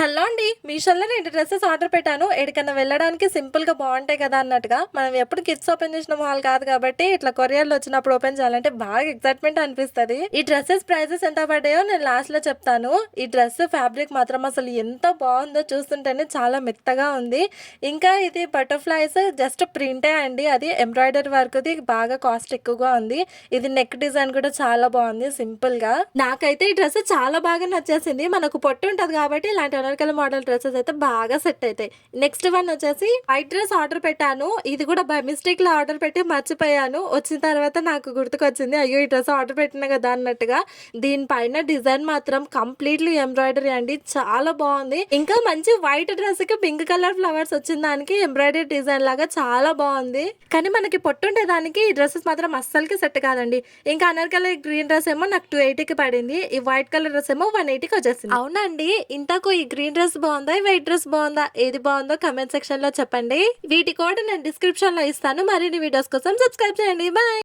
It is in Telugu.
హలో అండి. మీషోలో 2 డ్రెసెస్ ఆర్డర్ పెట్టాను. ఎక్కడికన్నా వెళ్ళడానికి సింపుల్‌గా బావుంటాయి కదా అన్నట్టుగా. మనం ఎప్పుడు కిడ్స్ ఓపెన్ చేసిన మాల్ కాదు కాబట్టి, ఇట్లా కొరియర్‌లో వచ్చినప్పుడు ఓపెన్ చేయాలంటే బాగా ఎక్సైట్‌మెంట్ అనిపిస్తది. ఈ డ్రెసెస్ ప్రైజెస్ ఎంత పడ్డాయో నేను లాస్ట్‌లో చెప్తాను. ఈ డ్రెస్ ఫ్యాబ్రిక్ మాత్రం అసలు ఎంత బావుందో చూస్తుంటేనే చాలా మెత్తగా ఉంది. ఇంకా ఇది బటర్‌ఫ్లైస్ జస్ట్ ప్రింటే అండి. అది ఎంబ్రాయిడరీ వర్క్‌ది బాగా కాస్ట్ ఎక్కువగా ఉంది. ఇది నెక్ డిజైన్ కూడా చాలా బావుంది సింపుల్‌గా. నాకైతే ఈ డ్రెస్ చాలా బాగా నచ్చేసింది. మనకు పొట్టు ఉంటది కాబట్టి ఇలాంటి అనార్కలి మోడల్ డ్రెసెస్ అయితే బాగా సెట్ అయితాయి. నెక్స్ట్ వన్ వచ్చేసి వైట్ డ్రెస్ ఆర్డర్ పెట్టాను. ఇది కూడా బై మిస్టేక్‌లో ఆర్డర్ పెట్టి మర్చిపోయాను. వచ్చిన తర్వాత నాకు గుర్తుకొచ్చింది. అయ్యో! ఈ డ్రెస్ ఆర్డర్ పెట్టినా కదా అన్నట్టుగా. దీనిపైన డిజైన్ మాత్రం కంప్లీట్‌లీ ఎంబ్రాయిడరీ అండి. చాలా బావుంది. ఇంకా మంచి వైట్ డ్రెస్‌కి పింక్ కలర్ ఫ్లవర్స్ వచ్చిన దానికి ఎంబ్రాయిడరీ డిజైన్ లాగా చాలా బావుంది. కానీ మనకి పొట్టుండే దానికి ఈ డ్రెసెస్ మాత్రం అస్సలకి సెట్ కాదండి. ఇంకా అనార్కలి గ్రీన్ డ్రెస్ ఏమో నాకు 280కి పడింది. ఈ వైట్ కలర్ డ్రెస్ ఏమో 180కి వచ్చేసింది. అవునండి. ఇంతకు ఈ గ్రీన్ డ్రెస్ బాగుందా? ఈ వైట్ డ్రెస్ బాగుందా? ఏది బాగుందో కామెంట్ సెక్షన్ లో చెప్పండి. వీటి కోడ్ నేను డిస్క్రిప్షన్ లో ఇస్తాను. మరిన్ని వీడియోస్ కోసం సబ్స్క్రైబ్ చేయండి. బాయ్.